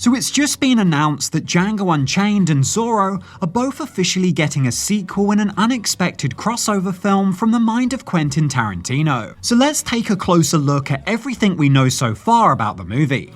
So it's just been announced that Django Unchained and Zorro are both officially getting a sequel in an unexpected crossover film from the mind of Quentin Tarantino. So let's take a closer look at everything we know so far about the movie.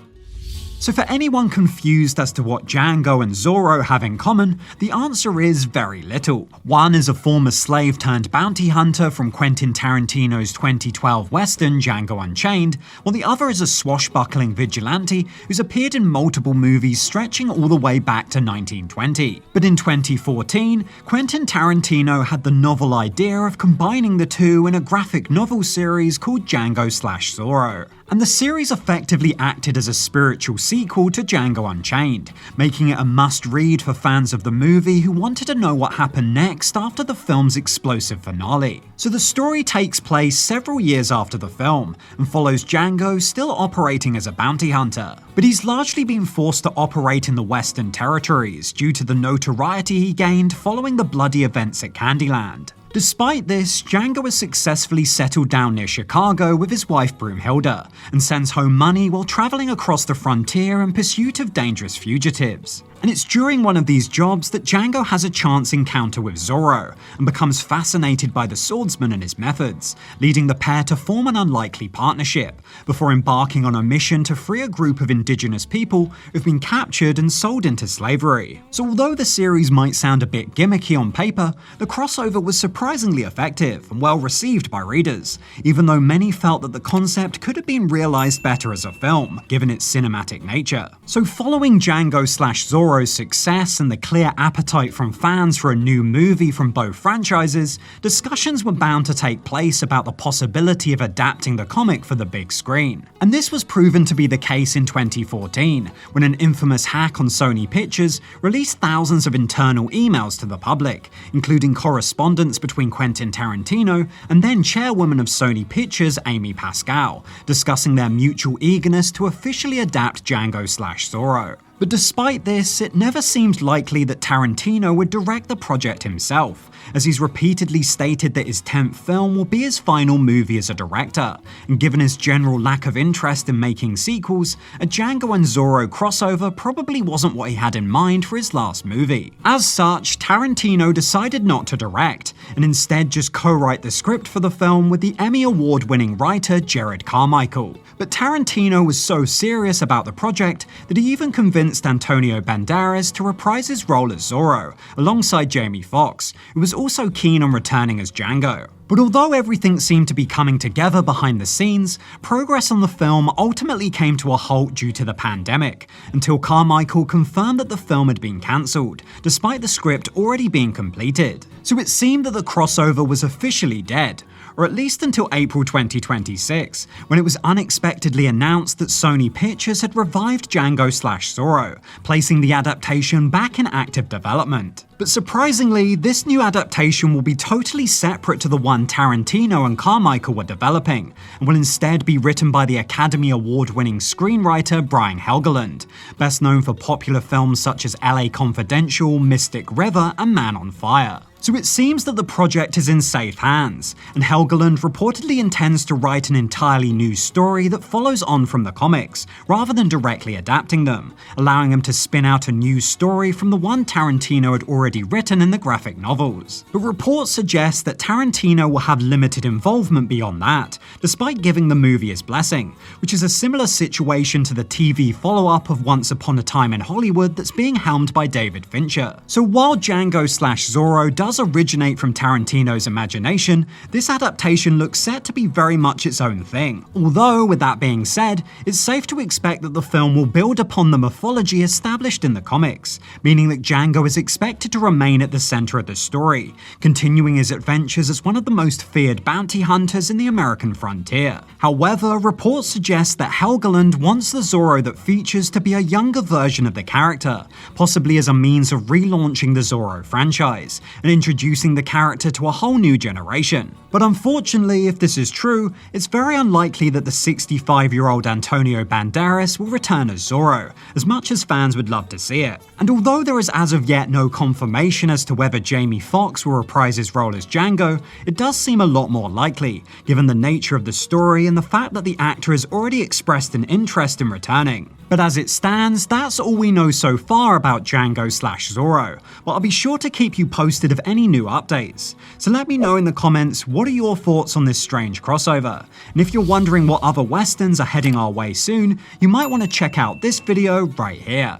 So for anyone confused as to what Django and Zorro have in common, the answer is very little. One is a former slave turned bounty hunter from Quentin Tarantino's 2012 western Django Unchained, while the other is a swashbuckling vigilante who's appeared in multiple movies stretching all the way back to 1920. But in 2014, Quentin Tarantino had the novel idea of combining the two in a graphic novel series called Django/Zorro. And the series effectively acted as a spiritual sequel to Django Unchained, making it a must-read for fans of the movie who wanted to know what happened next after the film's explosive finale. So the story takes place several years after the film, and follows Django still operating as a bounty hunter. But he's largely been forced to operate in the Western territories due to the notoriety he gained following the bloody events at Candyland. Despite this, Django has successfully settled down near Chicago with his wife Broomhilda, and sends home money while traveling across the frontier in pursuit of dangerous fugitives. And it's during one of these jobs that Django has a chance encounter with Zorro, and becomes fascinated by the swordsman and his methods, leading the pair to form an unlikely partnership, before embarking on a mission to free a group of indigenous people who've been captured and sold into slavery. So although the series might sound a bit gimmicky on paper, the crossover was surprisingly effective and well received by readers, even though many felt that the concept could have been realized better as a film, given its cinematic nature. So following Django/Zorro's success and the clear appetite from fans for a new movie from both franchises, discussions were bound to take place about the possibility of adapting the comic for the big screen. And this was proven to be the case in 2014, when an infamous hack on Sony Pictures released thousands of internal emails to the public, including correspondence between Quentin Tarantino and then chairwoman of Sony Pictures Amy Pascal, discussing their mutual eagerness to officially adapt Django/Zorro. But despite this, it never seemed likely that Tarantino would direct the project himself, as he's repeatedly stated that his 10th film will be his final movie as a director, and given his general lack of interest in making sequels, a Django and Zorro crossover probably wasn't what he had in mind for his last movie. As such, Tarantino decided not to direct, and instead just co-write the script for the film with the Emmy Award-winning writer Jarrod Carmichael. But Tarantino was so serious about the project that he even convinced Antonio Banderas to reprise his role as Zorro, alongside Jamie Foxx, who was also keen on returning as Django. But although everything seemed to be coming together behind the scenes, progress on the film ultimately came to a halt due to the pandemic, until Carmichael confirmed that the film had been cancelled, despite the script already being completed. So it seemed that the crossover was officially dead, or at least until April 2026, when it was unexpectedly announced that Sony Pictures had revived Django/Zorro, placing the adaptation back in active development. But surprisingly, this new adaptation will be totally separate to the one Tarantino and Carmichael were developing, and will instead be written by the Academy Award-winning screenwriter Brian Helgeland, best known for popular films such as LA Confidential, Mystic River, and Man on Fire. So it seems that the project is in safe hands, and Helgeland reportedly intends to write an entirely new story that follows on from the comics, rather than directly adapting them, allowing him to spin out a new story from the one Tarantino had already written in the graphic novels. But reports suggest that Tarantino will have limited involvement beyond that, despite giving the movie his blessing, which is a similar situation to the TV follow-up of Once Upon a Time in Hollywood that's being helmed by David Fincher. So while Django/Zorro does originate from Tarantino's imagination, this adaptation looks set to be very much its own thing. Although, with that being said, it's safe to expect that the film will build upon the mythology established in the comics, meaning that Django is expected to remain at the center of the story, continuing his adventures as one of the most feared bounty hunters in the American frontier. However, reports suggest that Helgeland wants the Zorro that features to be a younger version of the character, possibly as a means of relaunching the Zorro franchise, and introducing the character to a whole new generation. But unfortunately, if this is true, it's very unlikely that the 65-year-old Antonio Banderas will return as Zorro, as much as fans would love to see it. And although there is as of yet no confirmation as to whether Jamie Foxx will reprise his role as Django, it does seem a lot more likely, given the nature of the story and the fact that the actor has already expressed an interest in returning. But as it stands, that's all we know so far about Django/Zorro, but I'll be sure to keep you posted of any new updates. So let me know in the comments, what are your thoughts on this strange crossover? And if you're wondering what other westerns are heading our way soon, you might want to check out this video right here.